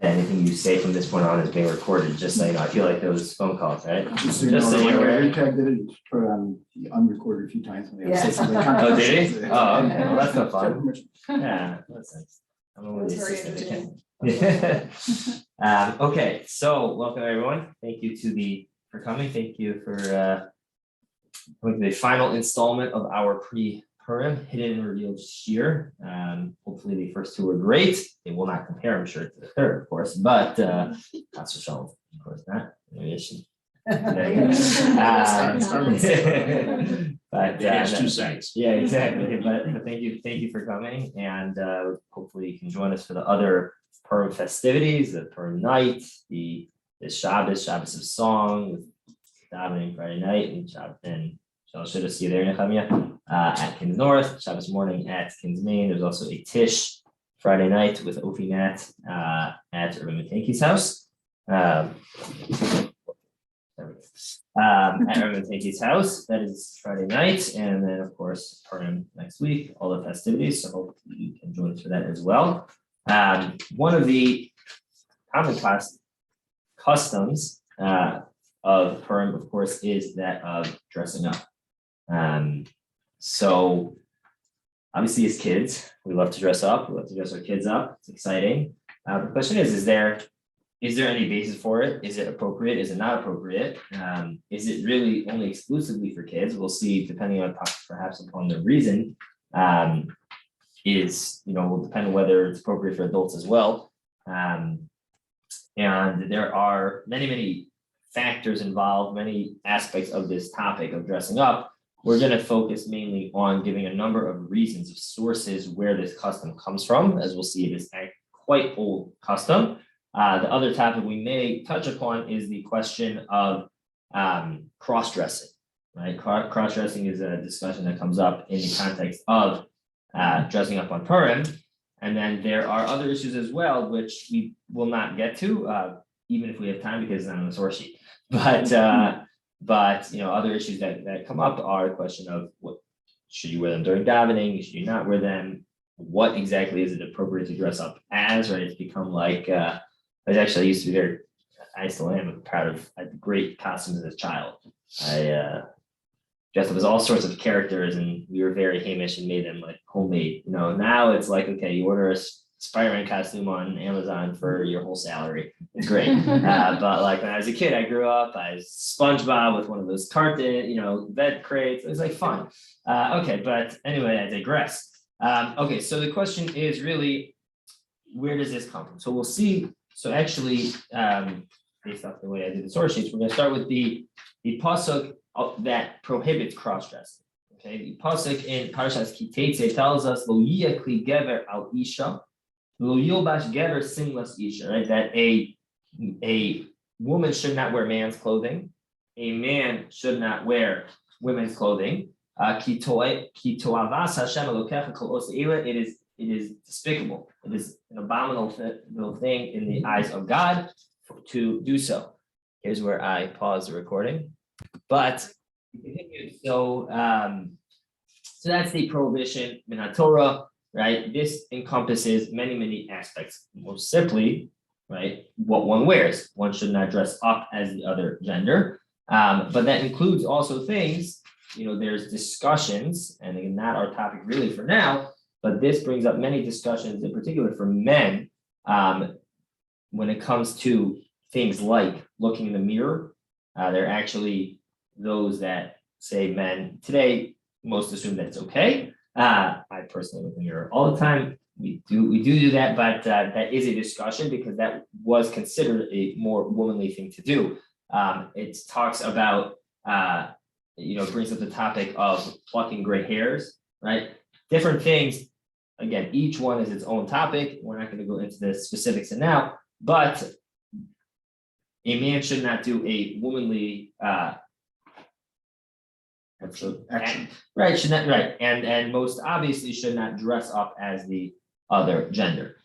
Anything you say from this point on is being recorded, just so you know. I feel like those phone calls, right? Just so you Just know, so you're aware. every tag that it's put on, the unrecorded a few times when they have to say something. Oh, did he? Oh, okay, well, that's not fun. Permission. Yeah, that's nice. I'm only the That's very assistant. efficient. Okay, so welcome everyone. Thank you for coming. Thank you for going to the final installment of our pre-Purim hidden and revealed year. Hopefully the first two were great. They will not compare, I'm sure, to the third, of course, but that's for sure, of course not. Maybe I should. But It's 2 seconds. yeah, exactly. But thank you for coming, and hopefully you can join us for the other Purim festivities, the Purim night, the Shabbos of song with davening Friday night, and Shabbos see you there, Nehemiah, at Kings North, Shabbos morning at Kings Main. There's also a Tish Friday night with Ofi Nat at Urban Matenki's house. At Urban Matenki's house. That is Friday night, and then of course Purim next week, all the festivities. So hopefully you can join us for that as well. One of the common customs of Purim, of course, is that of dressing up. So obviously as kids, we love to dress up. We love to dress our kids up. It's exciting. The question is there any basis for it? Is it appropriate? Is it not appropriate? Is it really only exclusively for kids? We'll see, depending on perhaps upon the reason. Will depend on whether it's appropriate for adults as well. And there are many factors involved, many aspects of this topic of dressing up. We're going to focus mainly on giving a number of reasons, of sources where this custom comes from. As we'll see, it is a quite old custom. The other topic we may touch upon is the question of cross-dressing, right? Cross-dressing is a discussion that comes up in the context of dressing up on Purim. And then there are other issues as well, which we will not get to, even if we have time, because it's not on the source sheet. But other issues that come up are a question of what should you wear them during davening? Should you not wear them? What exactly is it appropriate to dress up as? Right? It's become like I used to be I still am proud of great costumes as a child. I dressed up as all sorts of characters, and we were very Hamish and made them like homemade. Now it's like, okay, you order a Spider-Man costume on Amazon for your whole salary. It's great. But like when I was a kid, I grew up as SpongeBob with one of those carton, bed crates. It was like fun. Okay, but anyway, I digress. Okay, so the question is really, where does this come from? So we'll see. So actually, based off the way I did the source sheets, we're going to start with the pasuk that prohibits cross-dressing. Okay, the pasuk in Parashas Kitetse tells us lo yikli gever al isha, lo yilbash gever simlas isha, right? That a woman should not wear man's clothing, a man should not wear women's clothing. It is despicable. It is an abominable thing in the eyes of God to do so. Here's where I pause the recording. But so that's the prohibition in Torah, right? This encompasses many aspects. Most simply, right, what one wears. One should not dress up as the other gender, but that includes also things. There's discussions, and again, not our topic really for now. But this brings up many discussions, in particular for men, when it comes to things like looking in the mirror. There are actually those that say men today most assume that it's okay. I personally look in the mirror all the time. We do that, but that is a discussion because that was considered a more womanly thing to do. It talks about, brings up the topic of plucking gray hairs, right? Different things. Again, each one is its own topic. We're not going to go into the specifics now, but a man should not do a womanly action. Right, should not, right. And most obviously should not dress up as the other gender.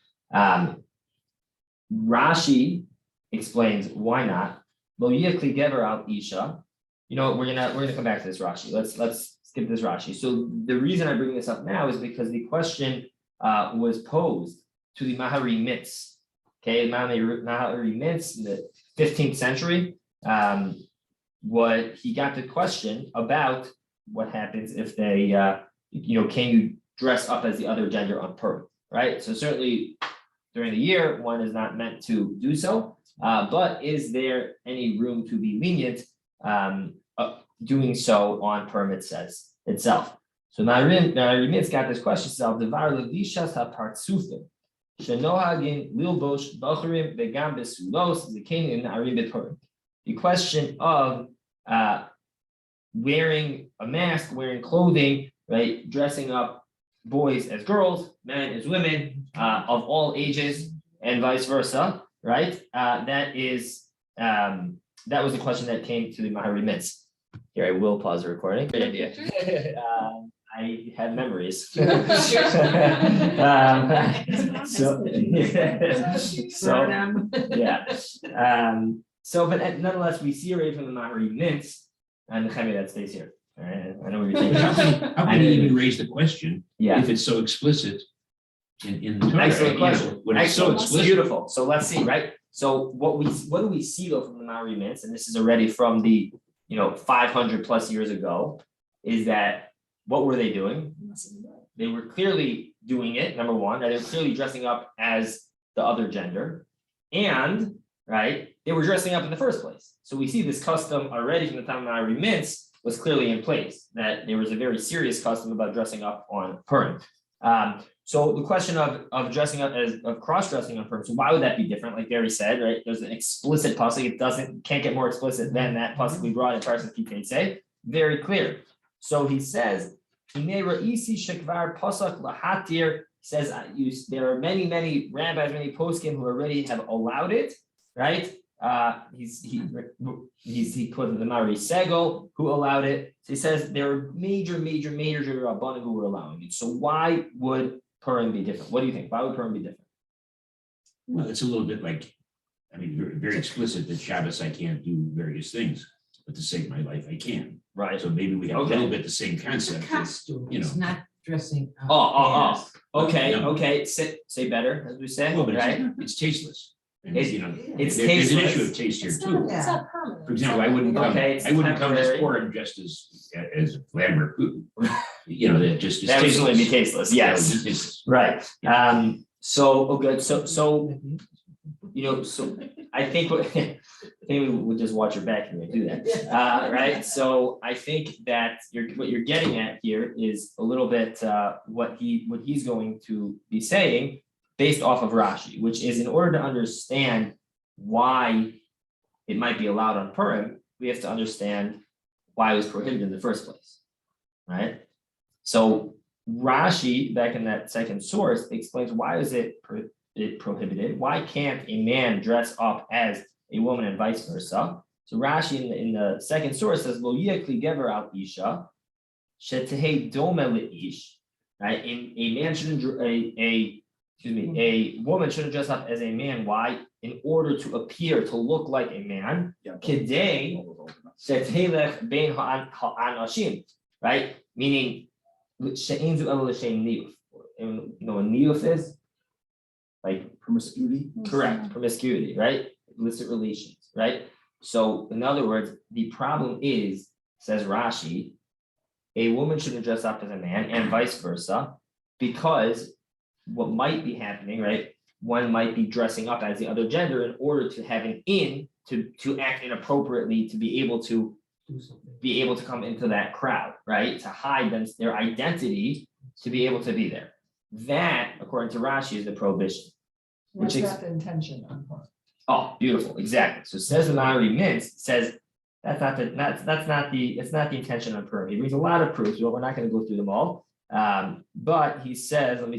Rashi explains why not. Lo yikli gever al isha. We're gonna come back to this Rashi. Let's skip this Rashi. So the reason I bring this up now is because the question was posed to the Mahari Mitz okay, Mahari Mintz in the 15th century, what he got the question about what happens if they, can you dress up as the other gender on Purim, right? So certainly during the year, one is not meant to do so, but is there any room to be lenient doing so on Purim itself? So Mahari Mintz got this question, the question of wearing a mask, wearing clothing, right? Dressing up boys as girls, men as women, of all ages, and vice versa, right? That was the question that came to the Mahari Mintz. Here, I will pause the recording. Great idea. I have memories. So, but nonetheless, we see already from the Mahari Mintz and the Chemi that stays here. All right, I know what you're thinking. How can you even raise the question Yeah. if it's so explicit in the Torah? Excellent question. When it's so explicit. Beautiful. So let's see, right? So what do we see though from the Mahari Mintz, and this is already from the 500 plus years ago, is that what were they doing? They were clearly doing it, number one, and they were clearly dressing up as the other gender, and right, they were dressing up in the first place. So we see this custom already from the time of Mahari Mintz was clearly in place, that there was a very serious custom about dressing up on Purim. So the question of dressing up of cross-dressing on Purim, so why would that be different? Like Gary said, right? There's an explicit pasuk. Can't get more explicit than that pasuk we brought in Parshat Kitei. Very clear. So he says, says there are many rabbis, many poskim who already have allowed it, right? He quoted the Mari Segel who allowed it. So he says there are major rabbanim who were allowing it. So why would Purim be different? What do you think? Why would Purim be different? Well, it's a little bit like, very explicit that Shabbos I can't do various things, but to save my life I can. Right. So maybe we have a little bit the same concept. Costume, You know. it's not dressing up. Oh. Okay. No. Okay. Say better, as we say. Well, but right. it's tasteless. And, It's there's tasteless. an issue of taste here too. It's not permanent. For example, I wouldn't come. Okay, it's I wouldn't come as temporary. Purim just as Vladimir Putin. That just is That would certainly be tasteless. tasteless. Yes. It's- Right. So good. So so I think we'll just watch your back when you do that. Right. So I think that what you're getting at here is a little bit what he's going to be saying based off of Rashi, which is in order to understand why it might be allowed on Purim, we have to understand why it was prohibited in the first place. Right. So Rashi, back in that second source, explains why is it prohibited? Why can't a man dress up as a woman and vice versa? So Rashi in the second source says, "Lo yekli gever al isha, shetehei dome leish." Right? A man shouldn't a woman shouldn't dress up as a man. Why? In order to appear to look like a man. Kedei shetelech bein ha'anashim. Right? Meaning, she'ein zu elo l'shem niyuf. You know what niyuf is? Like Promiscuity. correct, promiscuity, right? Illicit relations, right? So in other words, the problem is, says Rashi, a woman shouldn't dress up as a man and vice versa, because what might be happening, right? One might be dressing up as the other gender in order to have an in to act inappropriately, to be able to come into that crowd, right? To hide their identity, to be able to be there. That, according to Rashi, is the prohibition. That's not the intention on part. Oh, beautiful, exactly. So says the Mahari Mintz, says it's not the intention on Purim. He brings a lot of proofs, but we're not going to go through them all. But he says, we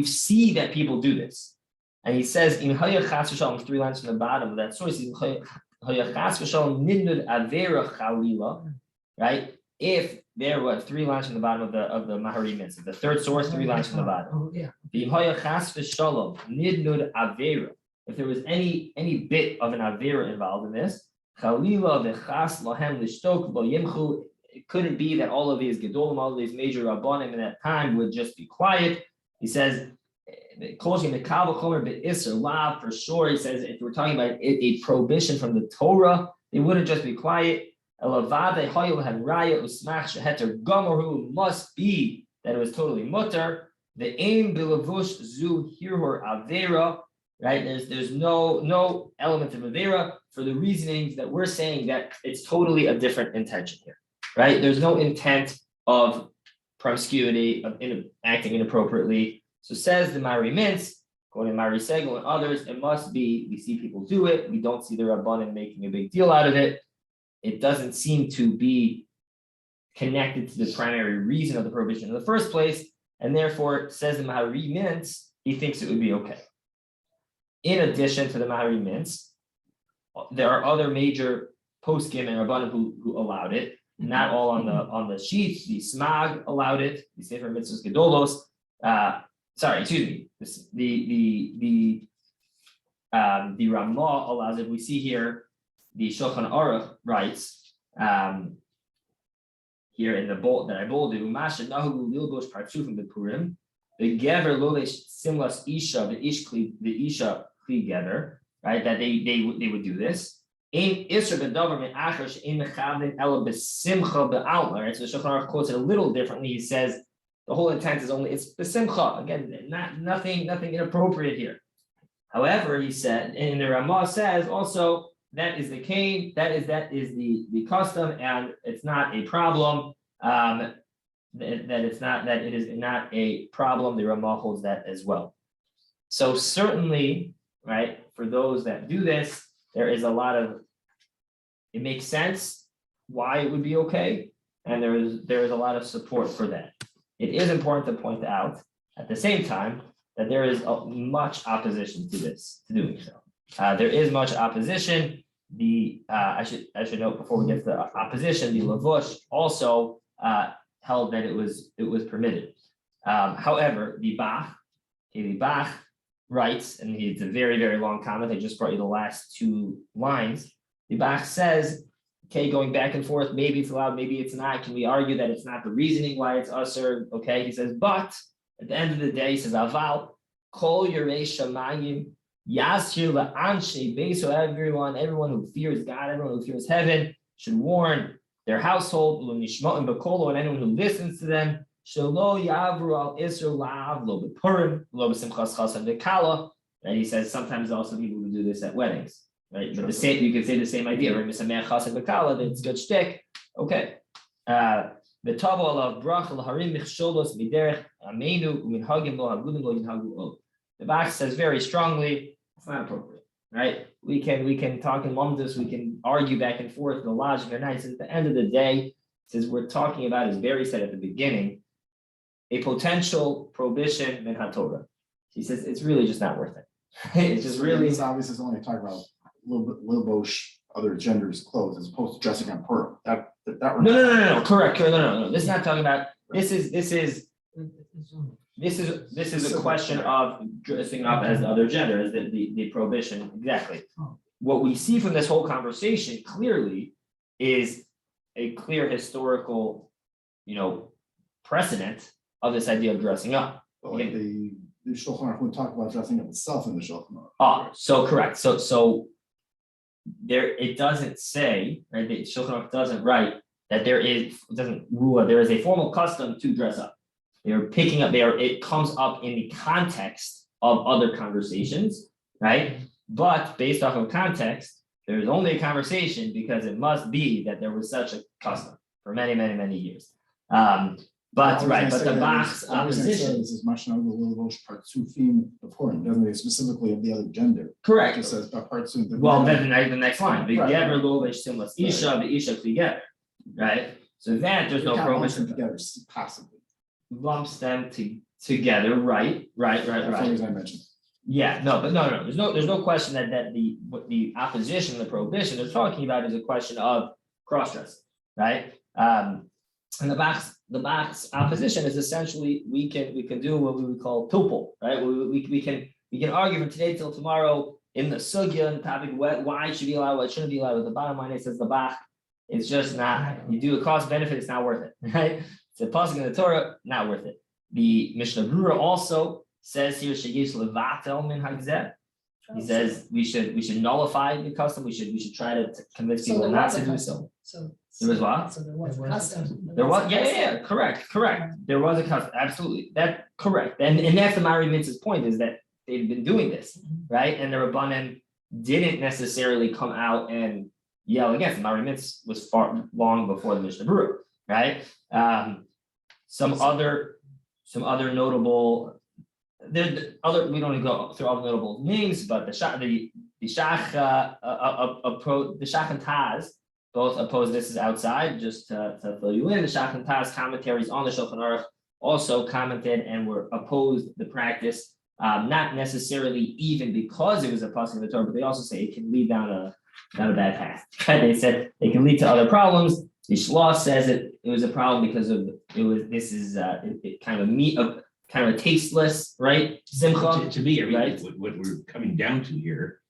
see that people do this. And he says, in Haya Chas V'Shalom, 3 lines from the bottom of that source, in Haya Chas V'Shalom Nidnud Avera Chalila, right? If there were 3 lines from the bottom of the Mahari Mintz, the third source, 3 lines from the bottom. Oh, yeah. The Haya Chas V'Shalom Nidnud Avera. If there was any bit of an Avera involved in this, Chalila V'Chas Lahem L'Shtok Lo Yimchu. It couldn't be that all of these Gedolim, all of these major Rabbanim in that time would just be quiet. He says, "Koshim the Kabbalah Chomer be'Isser Lav," for sure. He says if we're talking about a prohibition from the Torah, they wouldn't just be quiet. Elavade Hayil had Raya Usmach Sheheter Gomoru must be that it was totally mutter. The aim bilavush zu hirhor avera, right? There's no element of avera for the reasonings that we're saying that it's totally a different intention here, right? There's no intent of promiscuity, of acting inappropriately. So says the Mari Mintz, according to Mari Segel and others, it must be, we see people do it, we don't see the Rabbanan making a big deal out of it. It doesn't seem to be connected to the primary reason of the prohibition in the first place, and therefore, says the Mahari Mintz, he thinks it would be okay. In addition to the Mahari Mintz, there are other major poskim and Rabbanim who allowed it. Not all on the sheet. The Smag allowed it. The Sefer Mitzvos Gedolos. The Ramah allows it. We see here the Shulchan Aruch writes here in the bold that I bolded. Umasha nahu lilbosh partsufim bepurim. The gever lolesh simlas isha the isha kli gever. Right, that they would do this. In Isra bedavar min achar she'in mechavin ela besimcha be'alma. Right, so the Shulchan Aruch quotes it a little differently. He says the whole intent is only it's besimcha. Again, nothing inappropriate here. However, he said, and the Ramah says also that is the case, that is the custom, and it's not a problem. That it is not a problem. The Ramah holds that as well. So certainly, right, for those that do this, there is a lot of, it makes sense why it would be okay, and there is a lot of support for that. It is important to point out at the same time that there is much opposition to this, to doing so. There is much opposition. I should note before we get to the opposition, the Lavush also held that it was permitted. However, the Bach writes, and it's a very, very long comment. I just brought you the last two lines. The Bach says, okay, going back and forth, maybe it's allowed, maybe it's not. Can we argue that it's not the reasoning why it's usher? Okay, he says, but at the end of the day, he says, Aval, Kol Yerei Shamayim, Yasir La'anshe Beso, everyone who fears God, everyone who fears heaven, should warn their household, Nishma'im Bakolo, and anyone who listens to them, Shelo Yavru al Israel La'av Lo B'Purim, Lo B'Simchas Chasam V'Kala. And he says sometimes also people who do this at weddings, right? But the same, you could say the same idea, right? Misameh Chasam V'Kala, that it's good shtick. Okay. The Tavo of Brach L'Harim Michsholos Miderech Amenu Uminhagim Lo Hagudim Lo Yinhagu O. The Bach says very strongly, it's not appropriate, right? We can talk in Lumdus, we can argue back and forth the logic or not. He says at the end of the day, since we're talking about, as Barry said at the beginning, a potential prohibition min HaTorah. He says it's really just not worth it. It's just really. It's obvious it's only talking about little bosh, other genders' clothes as opposed to dressing on Purim. No. Correct. No. This is not talking about. This is a question of dressing up as the other gender, as the prohibition. Exactly. What we see from this whole conversation clearly is a clear historical, precedent of this idea of dressing up. But like the Shulchan Aruch would talk about dressing up itself in the Shulchan Aruch. So correct. So there, it doesn't say, right? The Shulchan Aruch doesn't write that doesn't rule. There is a formal custom to dress up. They're picking up there. It comes up in the context of other conversations, right? But based off of context, there's only a conversation because it must be that there was such a custom for many, many, many years. But the Bach's opposition. This is Mashnagu Lilvosh Partsufim of Purim. Doesn't say specifically of the other gender. Correct. It just says Partsufim. Well, then the next line. The Gever Lovesh Simlas Isha, the Isha together. Right? So that there's no prohibition. Together, possibly. Lumps them together, right. That's the reason I mentioned. Yeah, no. There's no question that the opposition, the prohibition they're talking about is a question of cross-dressing, right? And the Bach's opposition is essentially we can do what we would call pilpul, right? We can argue from today till tomorrow in the sugya and the topic why it should be allowed, what shouldn't be allowed. But the bottom line is says the Bach, it's just not. You do a cost benefit, it's not worth it, right? It's a pasuk in the Torah, not worth it. The Mishnah Berurah also says here, sheyesh levatel min hagzeh. He says we should nullify the custom. We should try to convince So people there not was to a do custom. so. So. There was what? So there was a There was a custom. custom. There was, yeah, correct. There was a custom, absolutely, that, correct, and that's the Mari Mitzvah's point, is that they've been doing this, right? And the Rabbanan didn't necessarily come out and yell against the Mari Mitzvah was long before the Mishnah Berurah, right? Some other notable, we don't go through all the notable names, but the Shach and Taz both oppose this is outside, just to fill you in. The Shach and Taz commentaries on the Shulchan Aruch also commented and were opposed the practice, not necessarily even because it was a pasuk of the Torah, but they also say it can lead down a bad path. They said it can lead to other problems. The Shlosh says it was a problem because of it kind of a tasteless, right? Simcha. To me, right? what we're coming down to here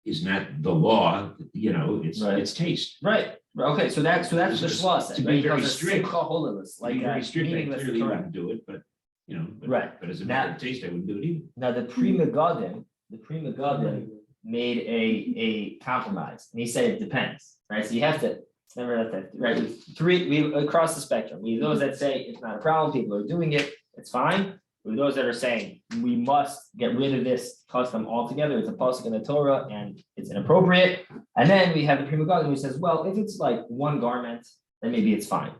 is not the law, Right. it's taste. Right. Okay. So that's what the Shlosh said. To be Right? very Because strict. simcha holilus, Like very strict, I meaningless, clearly correct. wouldn't do it, but, Right. but as a matter of taste, I wouldn't do it either. Now the Pri Megadim made a compromise, and he said it depends, right? So you have to. It's never that, right? We across the spectrum. We have those that say it's not a problem, people are doing it, it's fine. We have those that are saying we must get rid of this custom altogether. It's a pasuk in the Torah and it's inappropriate. And then we have the Pri Megadim who says, well, if it's like one garment, then maybe it's fine.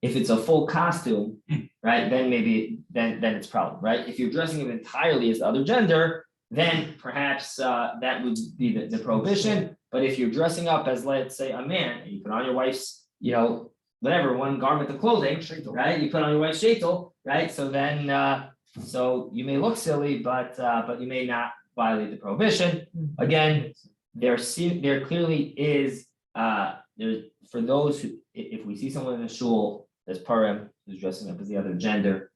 If it's a full costume, right, then maybe then it's a problem, right? If you're dressing it entirely as the other gender, then perhaps that would be the prohibition. But if you're dressing up as, let's say, a man, and you put on your wife's, whatever, one garment of clothing, right? You put on your wife's sheitel, right? So then, so you may look silly, but you may not violate the prohibition. Again, there clearly is there's for those who, if we see someone in the shul that's Purim who's dressing up as the other gender,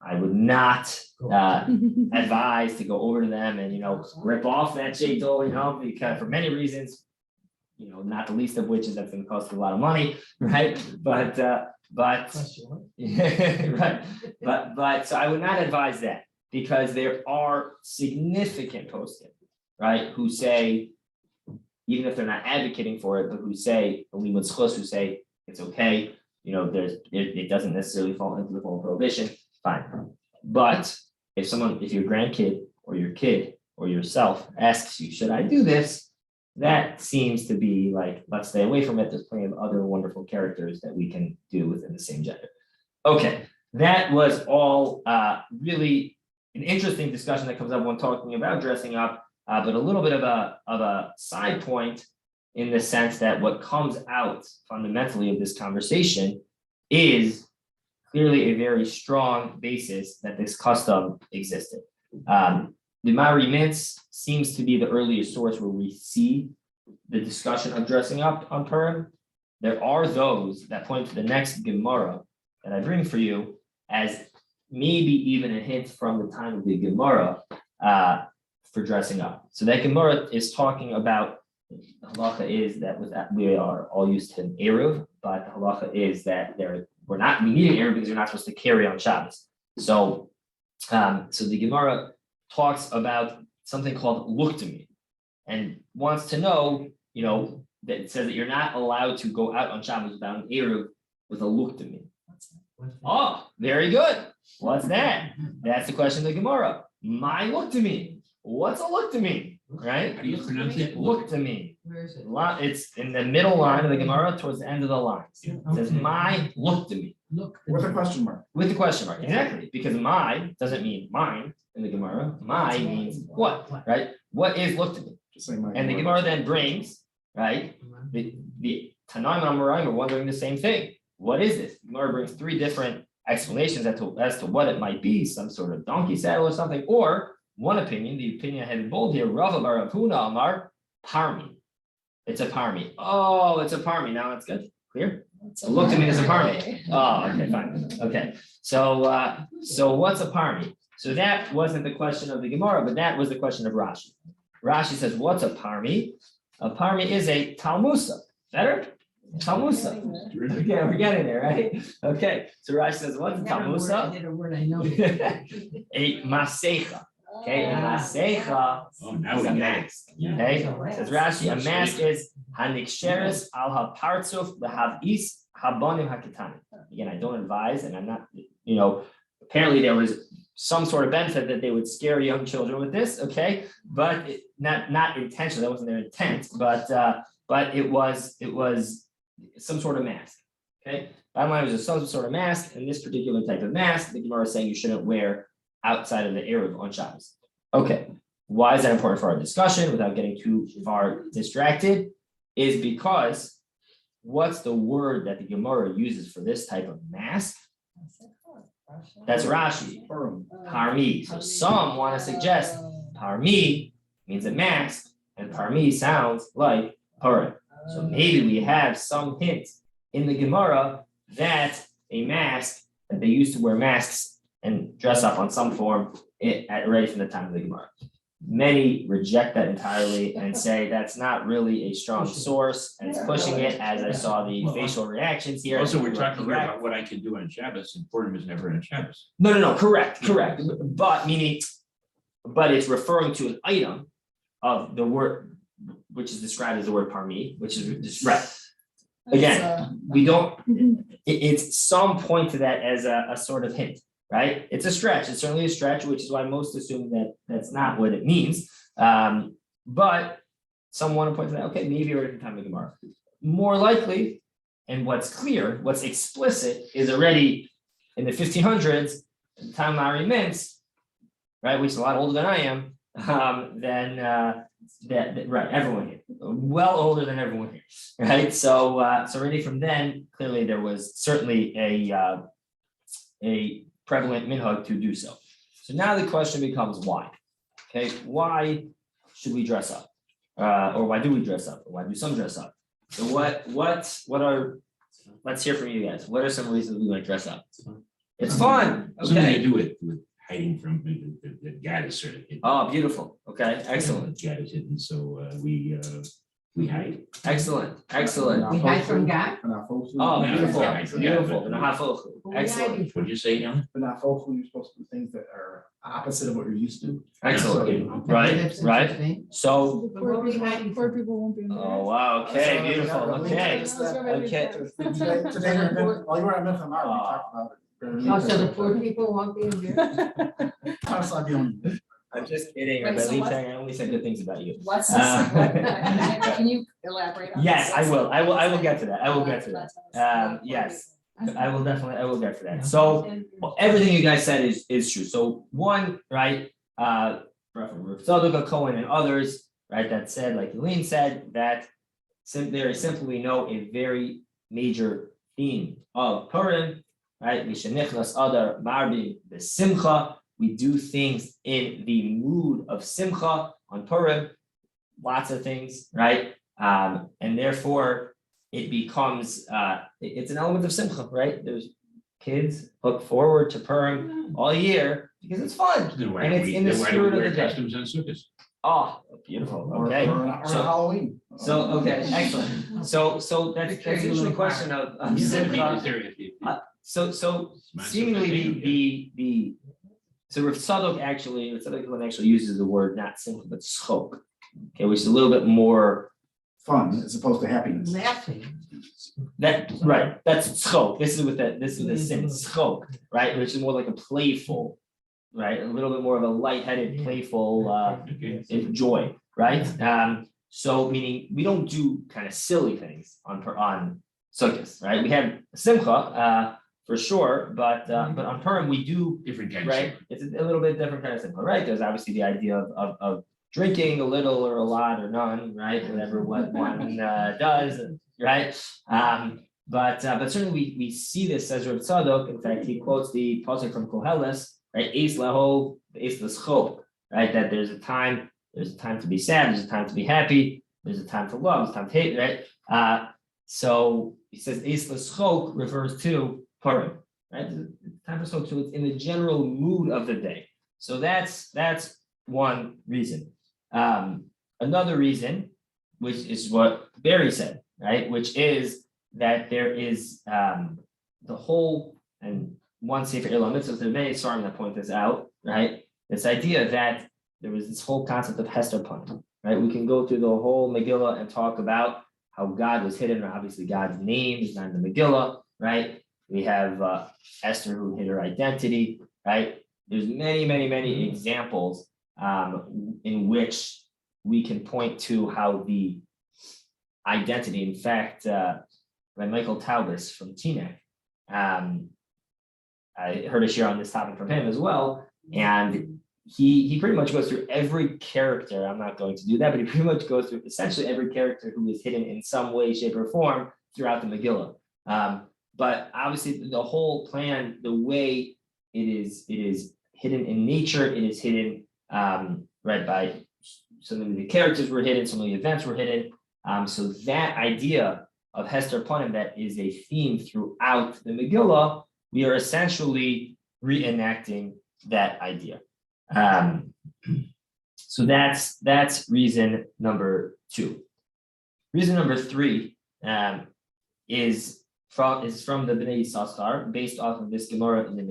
I would not advise to go over to them and rip off that sheitel, because for many reasons, not the least of which is that's going to cost a lot of money, right? But yeah, right. But so I would not advise that, because there are significant posting, right, who say, even if they're not advocating for it, but who say who say it's okay, it doesn't necessarily fall into the full prohibition, fine. But if your grandkid or your kid or yourself asks you, should I do this? That seems to be like, let's stay away from it. There's plenty of other wonderful characters that we can do within the same gender. Okay, that was all really an interesting discussion that comes up when talking about dressing up, but a little bit of a side point in the sense that what comes out fundamentally of this conversation is clearly a very strong basis that this custom existed. The Mari Mitz seems to be the earliest source where we see the discussion of dressing up on Purim. There are those that point to the next Gemara that I bring for you as maybe even a hint from the time of the Gemara for dressing up. So that Gemara is talking about, the halacha is that we are all used to an Eruv, but the halacha is that we need an Eruv because you're not supposed to carry on Shabbos. So the Gemara talks about something called luktami and wants to know, that it says that you're not allowed to go out on Shabbos without an Eruv with a luktami. Oh, very good. What's that? That's the question of the Gemara. My luktami. What's a luktami? Right? How do you pronounce it? Luktami. Where is it? It's in the middle line of the Gemara towards the end of the line. It says my luktami. Look. With a question mark. With the question mark, exactly, because my doesn't mean mine in the Gemara. My means what, right? What is luktami? Just say my. And the Gemara then brings, right? The Tanaim and Amoraim are wondering the same thing. What is this? The Gemara brings three different explanations as to what it might be, some sort of donkey saddle or something, or one opinion, the opinion I have in bold here, Rava bar Rav Huna Amar Parmi. It's a parmi. Oh, it's a parmi. Now it's good. Clear? Look to me as a parmi. Oh, okay, fine. Okay. So what's a parmi? So that wasn't the question of the Gemara, but that was the question of Rashi. Rashi says, what's a parmi? A parmi is a talmusa. Better? Talmusa. Terrific. Okay, we're getting there, right? Okay, so Rashi says, what's a Talmusa? Hit a word I know. A masecha. Okay, a masecha Oh, now is we a got it. mask. Yeah. Okay, says Rashi, a mask is haniksheres al hapartzuf lehavis habonim haketanim. Again, I don't advise, and I'm not, apparently there was some sort of benefit that they would scare young children with this, okay? But not intentional, that wasn't their intent, but it was some sort of mask, okay? Bottom line was some sort of mask, and this particular type of mask, the Gemara is saying you shouldn't wear outside of the Erev on Shabbos. Okay, why is that important for our discussion without getting too far distracted? Is because what's the word that the Gemara uses for this type of mask? That's Rashi, Purim. parmi. So some want to suggest parmi means a mask, and parmi sounds like Purim. So maybe we have some hint in the Gemara that a mask, that they used to wear masks and dress up on some form already from the time of the Gemara. Many reject that entirely and say that's not really a strong source, and it's pushing it, as I saw the facial reactions here. Also, we're You are talking here correct. about what I can do on Shabbos, and Purim is never on Shabbos. No, correct, but meaning, but it's referring to an item of the word, which is described as the word parmi, which is described. Again, we don't, it's some point to that as a sort of hint, right? It's a stretch, it's certainly a stretch, which is why most assume that that's not what it means. But some want to point to that, okay, maybe we're in time of Gemara. More likely, and what's clear, what's explicit is already in the 1500s, at the time Larry Mintz, right, which is a lot older than I am, right, everyone here, well older than everyone here, right? So already from then, clearly there was certainly a prevalent minhag to do so. So now the question becomes why? Okay, why should we dress up? Or why do we dress up? Or why do some dress up? So what are, let's hear from you guys. What are some reasons we might dress up? It's fun. Something to Okay. do with hiding from the God is sort of hidden. Oh, beautiful. Okay, excellent. God is hidden, so we hide. Excellent. We hide from God. Oh, Yeah, beautiful. yeah, I forgot, Beautiful. but- Nahafochu. Excellent. What'd you say, Alan? But not folks, you're supposed to do things that are opposite of what you're used to. Excellent. Okay. Right, That's right. interesting. So, But what we hiding Poor from? people won't be in there. oh, wow, okay, beautiful, okay. Okay. Today, while you were at Mincham, we talked about it. Oh, so the poor people won't be in there? I'll be on. I'm just kidding, Wait, so what- I only said good things about you. What's this? Can you elaborate on? Yes, this? I will get to that, I will get to that. Yes, I will get to that. So, well, everything you guys said is true. So one, right, from Tzadok Cohen and others, right, that said, like Eileen said, that there is simply a very major theme of Purim, right? Mishenichnas Adar Marbi B'Simcha. We do things in the mood of Simcha on Purim, lots of things, right? And therefore it becomes it's an element of Simcha, right? There's kids look forward to Purim all year because it's fun. Then why And don't it's we, in the then why don't we spirit of wear the day. costumes on Sukkot? Oh, beautiful. Or Okay. on So- Halloween. Okay, excellent. So that's usually a question of Is there- Simcha. is there- So My seemingly the so Rav Tzadok actually uses the word not simcha but schok, okay, which is a little bit more Fun as opposed to happiness. Laughing. that's schok. This is with the sin schok, right, which is more like a playful, right, a little bit more of a lightheaded, playful Okay. joy, right? So meaning we don't do kind of silly things on Sukkot, right? We have simcha for sure, but on Purim we do, Different kind of. right? It's a little bit different kind of simcha, right? There's obviously the idea of drinking a little or a lot or none, right? Whatever what one does, right? But certainly we see this as Rav Tzadok. In fact, he quotes the pasuk from Koheles, right? Eis lahov, eis l'schok, right? That there's a time to be sad, there's a time to be happy, there's a time to love, there's a time to hate, right? So he says eis l'schok refers to Purim, right? It's time for schok, so it's in the general mood of the day. So that's one reason. Another reason, which is what Barry said, right? Which is that there is the whole, and one Sefer Ilam Mitzvah, there are many sorry that point this out, right? This idea that there was this whole concept of Hester Purim, right? We can go through the whole Megillah and talk about how God was hidden, or obviously God's name is not in the Megillah, right? We have Esther who hid her identity, right? There's many examples in which we can point to how the identity, in fact, by Michael Taubes from Teaneck, I heard a share on this topic from him as well, and he pretty much goes through every character. I'm not going to do that, but he pretty much goes through essentially every character who is hidden in some way, shape, or form throughout the Megillah. But obviously, the whole plan, the way it is hidden in nature. It is hidden, right, by some of the characters were hidden, some of the events were hidden. So that idea of Hester Purim that is a theme throughout the Megillah, we are essentially reenacting that idea. So that's reason number 2. Reason number 3 is from the Bnei Yissaschar, based off of this Gemara in the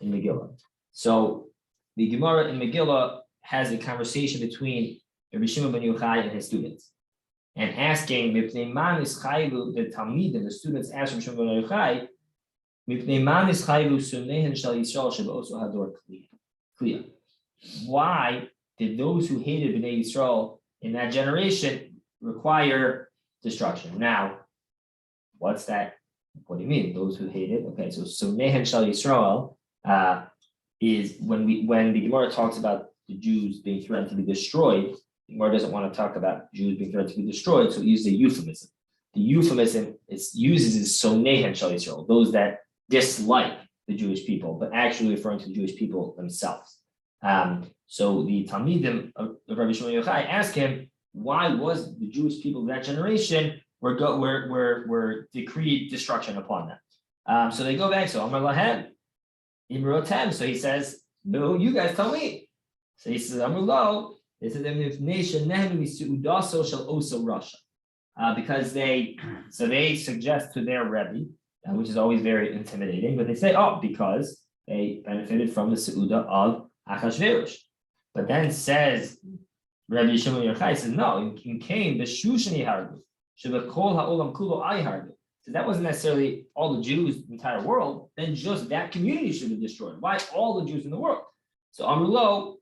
Megillah. So the Gemara in Megillah has a conversation between Rabbi Shimon ben Yochai and his students, and asking, Mipnei man is chayvu, the Talmidim, the students ask Rabbi Shimon ben Yochai, Mipnei man is chayvu sunehen shel Yisrael shebeosu hador kliya. Why did those who hated Bnei Yisrael in that generation require destruction? Now, what's that? What do you mean? Those who hated? Okay, so Nehen Shal Yisrael is when the Gemara talks about the Jews being threatened to be destroyed. The Gemara doesn't want to talk about Jews being threatened to be destroyed, so it uses a euphemism. The euphemism uses is Nehen Shal Yisrael, those that dislike the Jewish people, but actually referring to the Jewish people themselves. So the Talmidim of Rabbi Shimon Yochai ask him, why was the Jewish people of that generation were decreed destruction upon them? So they go back. So Amar Lahem, Imrotem. So he says, no, you guys tell me. So he says, Amar Lo. They said because they suggest to their Rebbe, which is always very intimidating, but they say, because they benefited from the Seuda of Achashverosh. But then says Rabbi Shimon Yochai says, no, in Cain, the Shushani Hargu, Shabakol Ha'olam Kulo I Hargu. So that wasn't necessarily all the Jews in the entire world, then just that community should be destroyed. Why all the Jews in the world? So Amrulo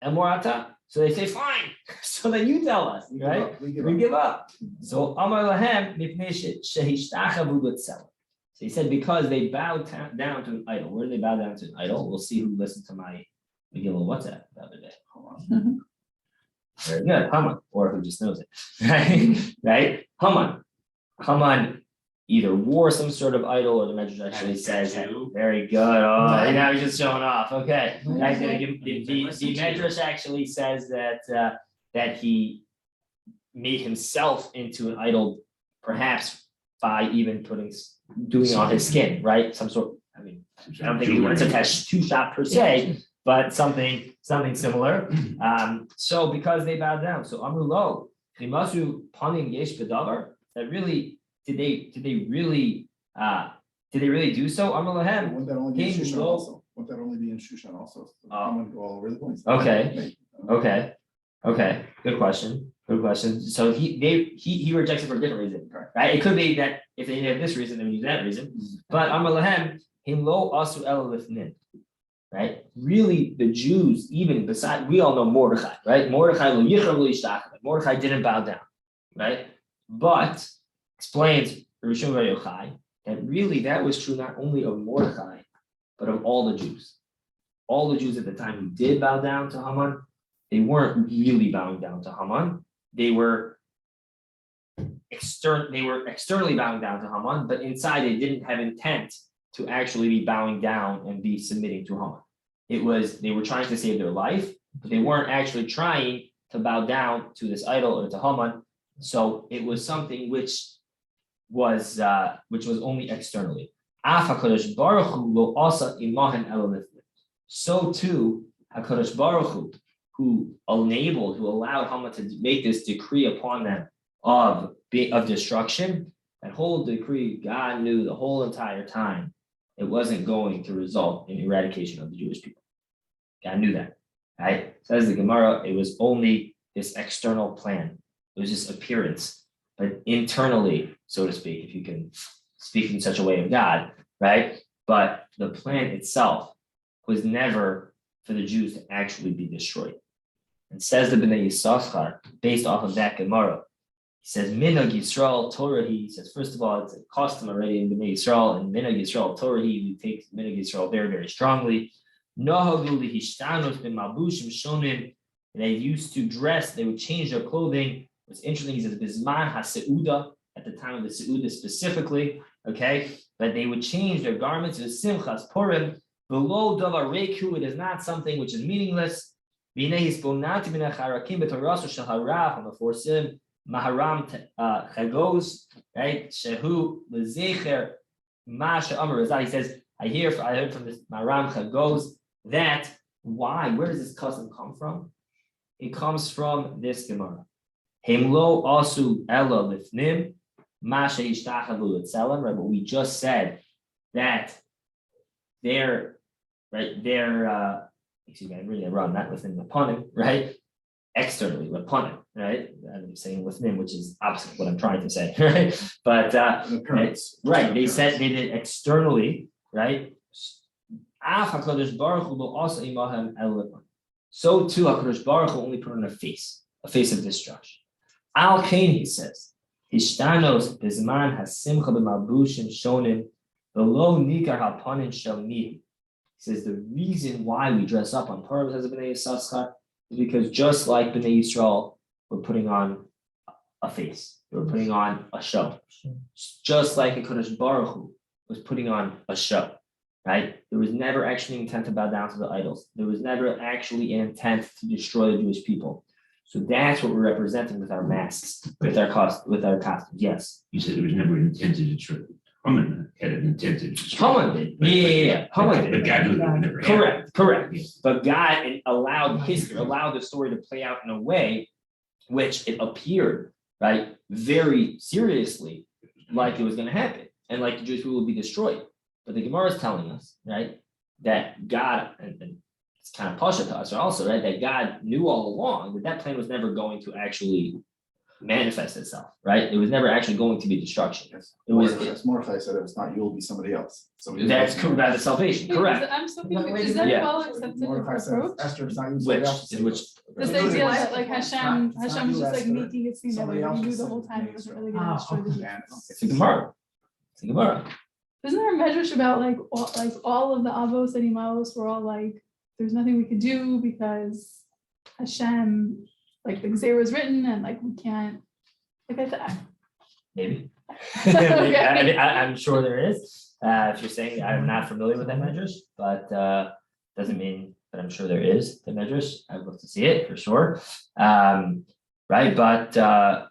and Morata. So they say, fine. So then you tell us, right? We give up. So Amar Lahem, so he said, because they bowed down to an idol. Where did they bow down to an idol? We'll see who listened to my Megillah WhatsApp the other day. Very good, Haman, or who just knows it, right? Haman either wore some sort of idol, or the Medrash actually says, very good. Oh, now he's just showing off. Okay, the Medrash actually says that he made himself into an idol, perhaps by even doing it on his skin, right? Some sort. I mean, I don't think he went to tattoo shop per se, but something similar. So because they bowed down, so Amru Lo, Chimasu Panim Yesh Bedavar, that really did they really do so? Amru Lahem. Wouldn't that only be in Shushan also? Wouldn't that only be in Shushan also? Someone go all over the place. Okay. Good question. So he rejects it for a different reason, right? It could be that if they have this reason, they would use that reason. But Amar Lahem, him lo asu el lifnin. Right? Really, the Jews, even beside, we all know Mordechai, right? Mordechai didn't bow down, right? But explains Rabbi Shimon bar Yochai that really that was true not only of Mordechai, but of all the Jews. All the Jews at the time who did bow down to Haman, they weren't really bowing down to Haman. They were externally bowing down to Haman, but inside they didn't have intent to actually be bowing down and be submitting to Haman. They were trying to save their life, but they weren't actually trying to bow down to this idol or to Haman. So it was something which was only externally. So too, HaKadosh Baruch Hu, who allowed Haman to make this decree upon them of destruction, that whole decree, God knew the whole entire time it wasn't going to result in eradication of the Jewish people. God knew that, right? Says the Gemara, it was only this external plan. It was just appearance, but internally, so to speak, if you can speak in such a way of God, right? But the plan itself was never for the Jews to actually be destroyed. And says the Bnei Yisachar, based off of that Gemara, he says, Minhag Yisrael Torah, he says, first of all, it's a custom already in Bnei Yisrael, and Minhag Yisrael Torah, we take Minhag Yisrael very, very strongly. They used to dress, they would change their clothing. What's interesting, he says, Bisman HaSeuda, at the time of the Seuda specifically, okay, but they would change their garments to Simchas Purim. Below Davar Reku, it is not something which is meaningless. On the Forsim, Maharam Chagos, right? Shehu Lezecher Masha Amar Razal. He says, I heard from this Maharam Chagos that why? Where does this custom come from? It comes from this Gemara. Hemlo asu ella lifnim masha ishtachavu l'tzelem. Right, but we just said that they're excuse me, I'm reading it wrong, not within the punim, right? Externally, but punim, right? I'm saying within, which is opposite of what I'm trying to say, right? But right, they said they did externally, right? So too, HaKadosh Baruch Hu only put on a face of destruction. Al Kain, he says, Hishtanos Bizman Hasimcha b'malbushim shonim below nikar hapanin shalmi. He says the reason why we dress up on Purim as a Bnei Yisachar is because just like Bnei Yisrael, we're putting on a face, we're putting on a show. Just like HaKadosh Baruch Hu was putting on a show. Right? There was never actually an intent to bow down to the idols. There was never actually an intent to destroy the Jewish people. So that's what we're representing with our masks, with our costumes. Yes. You said it was never intended to destroy. Haman had an intent to destroy. Haman did. Yeah. Haman did. But God knew that would never happen. Correct. Yes. But God allowed the story to play out in a way which it appeared, right, very seriously, like it was going to happen, and like the Jewish people would be destroyed. But the Gemara is telling us, right, that God, and it's kind of pasha to us also, right, that God knew all along that plan was never going to actually manifest itself, right? It was never actually going to be destruction. It's more if I said it's not you, will be somebody else. That's correct. That is salvation, correct. I'm so No, confused. Is that Yeah. well accepted approach? Esther, it's not you, somebody else. This idea that like Hashem was just like making it seem that way, he knew the whole time it wasn't really gonna destroy the Jews. It's a Gemara. It's a Gemara. Isn't there a medrash about like all of the avos and imaos were all like, there's nothing we could do because Hashem, like the Gzeira was written and like we can't, like I thought. Maybe. Okay. I'm sure there is. If you're saying I'm not familiar with that medrash, but doesn't mean that I'm sure there is the medrash. I'd love to see it for sure. Right, but the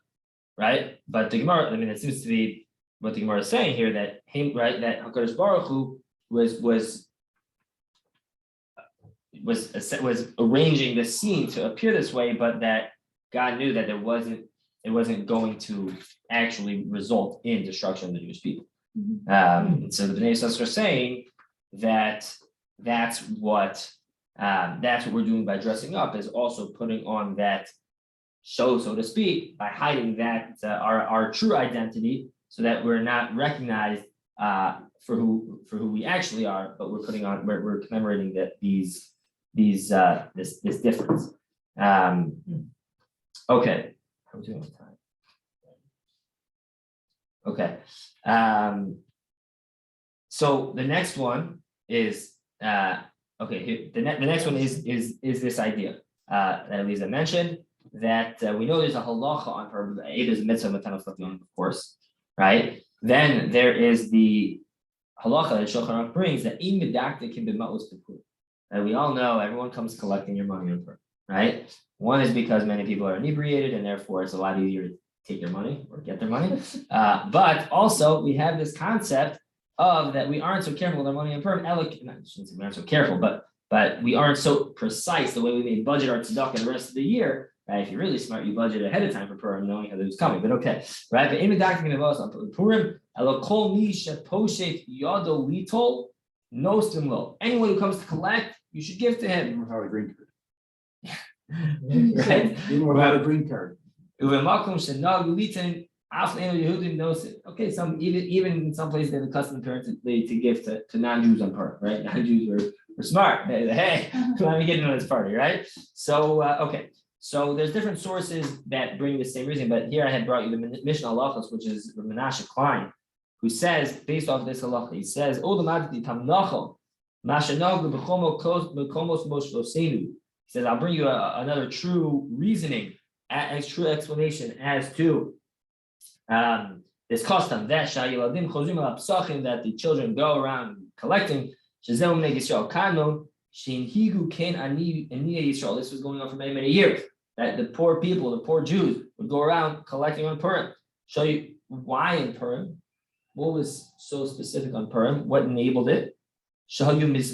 Gemara. I mean, it seems to be what the Gemara is saying here that that HaKadosh Baruch Hu was arranging the scene to appear this way, but that God knew that it wasn't going to actually result in destruction of the Jewish people. And so the Bnei Yisachar are saying that that's what we're doing by dressing up, is also putting on that show, so to speak, by hiding that our true identity, so that we're not recognized for who we actually are, but we're commemorating that this difference. Okay. How are we doing with time? Okay. So the next one is the next one is this idea that Elisa mentioned, that we know there's a halacha on her. It is a mitzvah, of course, right? Then there is the halacha that Shulchan Aruch brings that we all know everyone comes collecting your money on Purim, right? One is because many people are inebriated and therefore it's a lot easier to take their money or get their money. But also we have this concept of that we aren't so careful with our money on Purim. We aren't so careful, but we aren't so precise the way we may budget our tzedakah the rest of the year, right? If you're really smart, you budget ahead of time for Purim, knowing how it was coming, but okay, right? But in the document of us on Purim, Elokol mi sheposhet yado litol nostim lo. Anyone who comes to collect, you should give to him, Even without a green card. right? Even without a green card. Uvemakom shenag litin af le'enu Yehudim nosim. Okay, even in some places they have a custom apparently to give to non-Jews on Purim, right? Non-Jews were smart. Hey, let me get into this party, right? So okay. So there's different sources that bring the same reason, but here I had brought you the Mishnah Halachos, which is Menashe Klein, who says, based off this halacha, he says, he says, I'll bring you another true reasoning, a true explanation as to this custom that that the children go around collecting. This was going on for many, many years. That the poor people, the poor Jews, would go around collecting on Purim. Show you why in Purim. What was so specific on Purim? What enabled it? So they would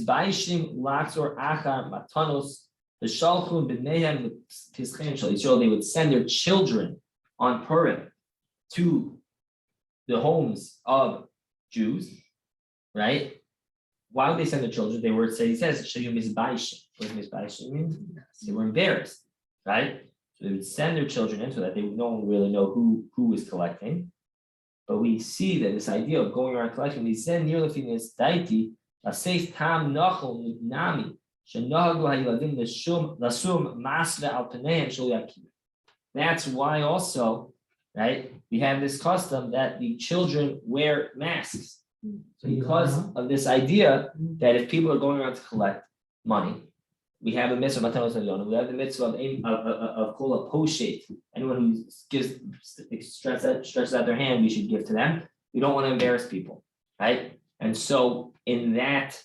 send their children on Purim to the homes of Jews, right? Why would they send their children? They were, he says, what does misbaishim mean? They were embarrassed, right? So they would send their children in so that no one would really know who was collecting. But we see that this idea of going around collecting, we send near the famous deity, a safe tam nachol nami, that's why also, right, we have this custom that the children wear masks. Because of this idea that if people are going around to collect money, we have a mitzvah, we have the mitzvah of kol poshet. Anyone who stretches out their hand, we should give to them. We don't want to embarrass people, right? And so in that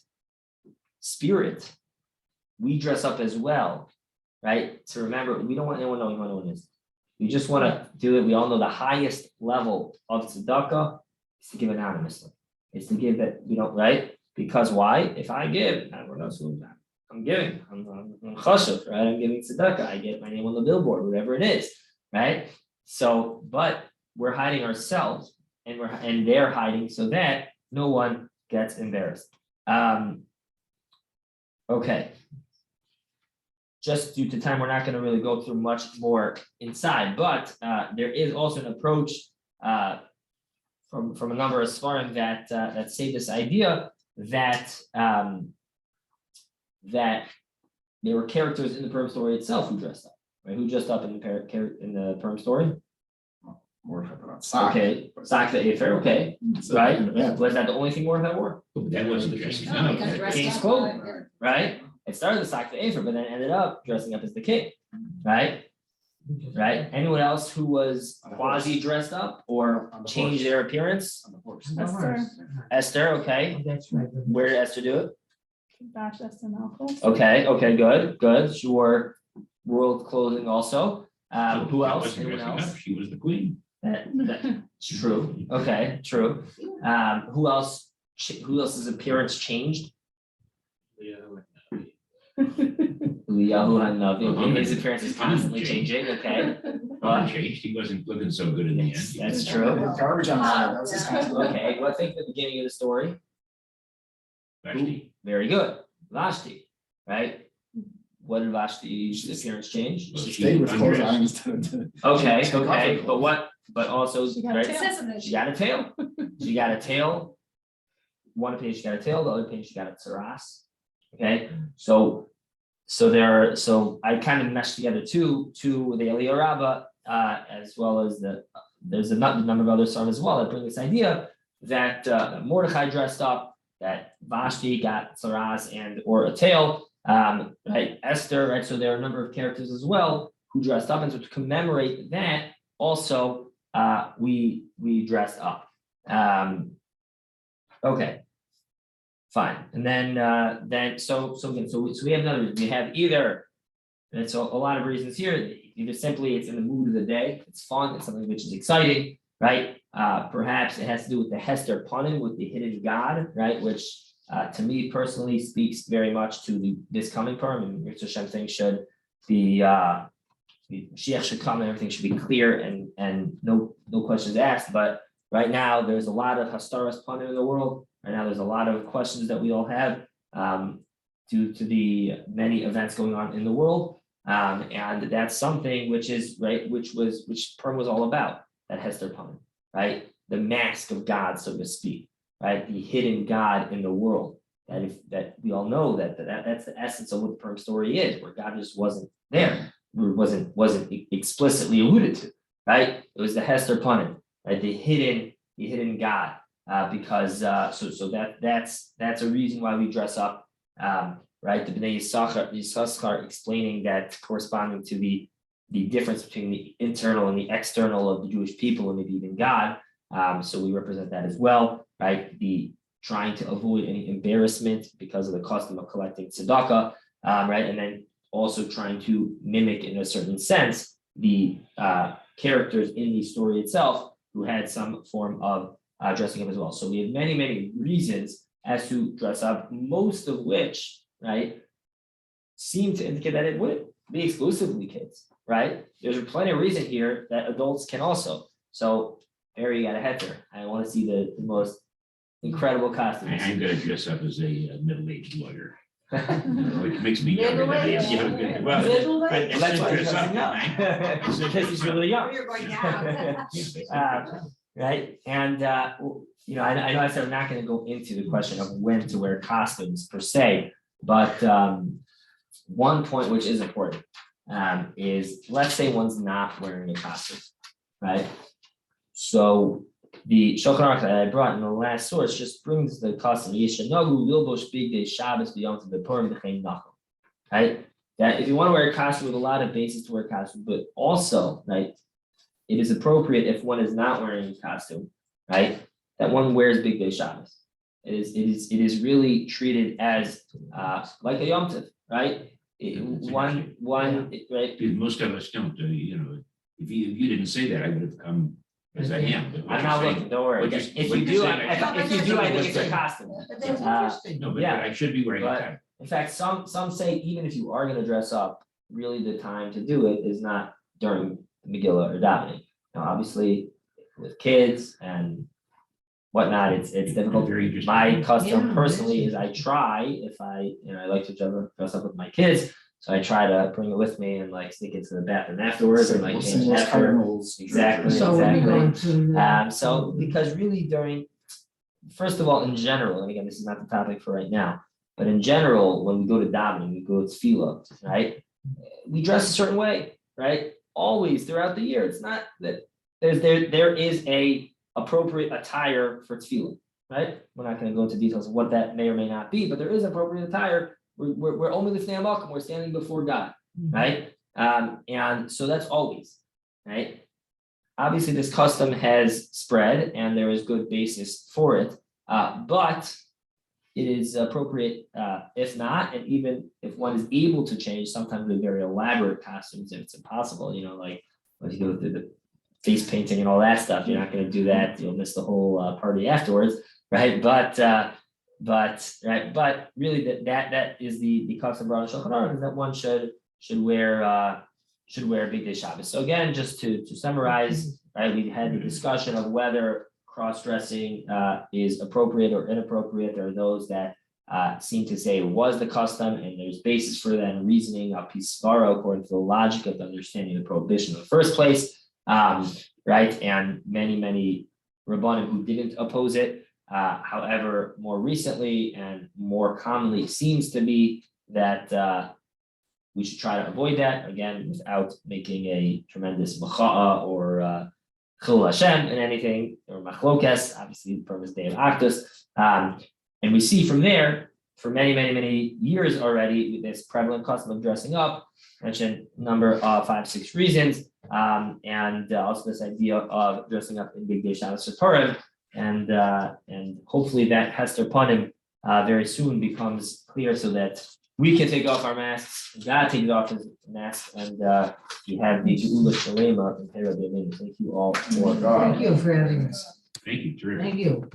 spirit, we dress up as well, right? To remember, we don't want anyone knowing who anyone is. We just want to do it. We all know the highest level of tzedakah is to give anonymously. It's to give that we don't, right? Because why? If I give, everyone knows who I'm giving. I'm chashuv, right? I'm giving tzedakah. I get my name on the billboard, whatever it is, right? So, but we're hiding ourselves, and they're hiding so that no one gets embarrassed. Okay. Just due to time, we're not going to really go through much more inside, but there is also an approach from a number of svarim that say this idea that that there were characters in the Purim story itself who dressed up, right? Who dressed up in the Purim story? Okay, Sak the Afer, okay, right? Was that the only thing Mordechai wore? But that wasn't dressing No, up. he got dressed King's up. clothing, right? It started as Sak the Afer, but then ended up dressing up as the king, right? Right? Anyone else who was quasi dressed up or changed their appearance? On the horse. Esther, Esther, okay. That's right. Where did Esther do it? Dash Esther Malchus. Okay, good. She wore world clothing also. Who That else? wasn't Anyone dressing else? up. She was the queen. That's true. Okay, true. Who else? Who else's appearance changed? Eliyahu Hanavi. Okay, his appearance is constantly changing. Okay, Well, changed. He wasn't looking so good in the end. that's true. Garbage on the side, that was his kind of. Okay, what think the beginning of the story? Vashti. Very good. Vashti, right? What did Vashti's appearance change? Well, She she stayed with clothes undressed. on instead of. Okay, She covered okay, clothes. but what? But also, She got a right? tail. It says in the- She got a tail. She got a tail. One page she got a tail, the other page she got a tsaras. Okay, so I kind of meshed together two the Aliyah Rabbah as well as there's a number of other songs as well that bring this idea that Mordechai dressed up, that Vashti got tsaras and or a tail, right? Esther, right? So there are a number of characters as well who dressed up, and so to commemorate that, also we dressed up. Okay. Fine, and then so we have another. We have either, and so a lot of reasons here. Either simply it's in the mood of the day. It's fun. It's something which is exciting, right? Perhaps it has to do with the Hester Punim, with the hidden God, right? Which to me personally speaks very much to this coming Purim, and Yirtzeh Hashem thing should be Mashiach should come and everything should be clear and no questions asked. But right now, there's a lot of hastaras panim in the world. Right now, there's a lot of questions that we all have due to the many events going on in the world. And that's something which is right, which Purim was all about, that Hester panim, right? The mask of God, so to speak, right? The hidden God in the world. That we all know that's the essence of what the Purim story is, where God just wasn't there, wasn't explicitly alluded to, right? It was the Hester panim, right? The hidden God, because so that's a reason why we dress up, right? The Bnei Yisachar explaining that, corresponding to the difference between the internal and the external of the Jewish people and maybe even God. So we represent that as well, right? The trying to avoid any embarrassment because of the custom of collecting tzedakah, right? And then also trying to mimic, in a certain sense, the characters in the story itself who had some form of dressing up as well. So we have many, many reasons as to dress up, most of which, right, seem to indicate that it wouldn't be exclusively kids, right? There's plenty of reason here that adults can also. So Barry, you got a head there. I want to see the most incredible costumes. I'm gonna dress up as a middle-aged lawyer. Which makes me younger than I am. Yeah, good. Well, Middle-aged? but I That's said why he's dress up, dressing up. I said Because he's really young. You're going Yeah, I said dress up. Right, and I know I said I'm not going to go into the question of when to wear costumes per se, but one point which is important is, let's say one's not wearing a costume, right? So the Shulchan Aruch that I brought in the last source just brings the custom Yeshanagu Lilbosh Big Day Shabbos B'Yom Tov Purim B'Chein Nachal, right? That if you want to wear a costume, with a lot of basis to wear a costume, but also, right, it is appropriate if one is not wearing a costume, right, that one wears Big Day Shabbos. It is really treated as like a Yom Tov, right? Right? Because most of us don't, if you didn't say that, I would have come as I am. But what I'm you're not saying- looking, don't worry. what you're- If what you you're do, saying, if you do, I think it's a costume. But that's Uh, interesting. No, but Yeah. I should be wearing a But- tie. In fact, some say even if you are going to dress up, really the time to do it is not during Megillah or davening. Now, obviously, with kids and whatnot, it's difficult. Very interesting. My custom Yeah, personally it is is. I try, if I like to dress up with my kids, so I try to bring it with me and like sneak into the bathroom afterwards and like change Those after. cardinals. Exactly. So we'll be going to. So because really first of all, in general, and again, this is not the topic for right now, but in general, when we go to davening, we go to tefillah, right? We dress a certain way, right? Always throughout the year. It's not that there is a appropriate attire for tefillah, right? We're not going to go into details of what that may or may not be, but there is appropriate attire. We're only the stand welcome. We're standing before God, right? And so that's always, right? Obviously, this custom has spread, and there is good basis for it, but it is appropriate, if not, and even if one is able to change, sometimes with very elaborate costumes, if it's impossible, like when you go through the face painting and all that stuff, you're not going to do that. You'll miss the whole party afterwards, right? But really, that is the custom brought in Shulchan Aruch, is that one should wear Big Day Shabbos. So again, just to summarize, right, we had the discussion of whether cross-dressing is appropriate or inappropriate. There are those that seem to say it was the custom, and there's basis for that and reasoning of Pisvaro according to the logic of understanding the prohibition in the first place, right? And many Rabbanim who didn't oppose it. However, more recently and more commonly seems to be that we should try to avoid that, again, without making a tremendous macha'a or Chil Hashem in anything, or machlokes, obviously the purpose day of Actus. And we see from there, for many years already, this prevalent custom of dressing up, mentioned number of 5-6 reasons, and also this idea of dressing up in Big Day Shabbos for Purim, and hopefully that Hester Panim very soon becomes clear, so that we can take off our masks, God takes off his mask, and we have the Geula Shalema and Thank you all for. Thank you for having us. Thank you, terrific. Thank you.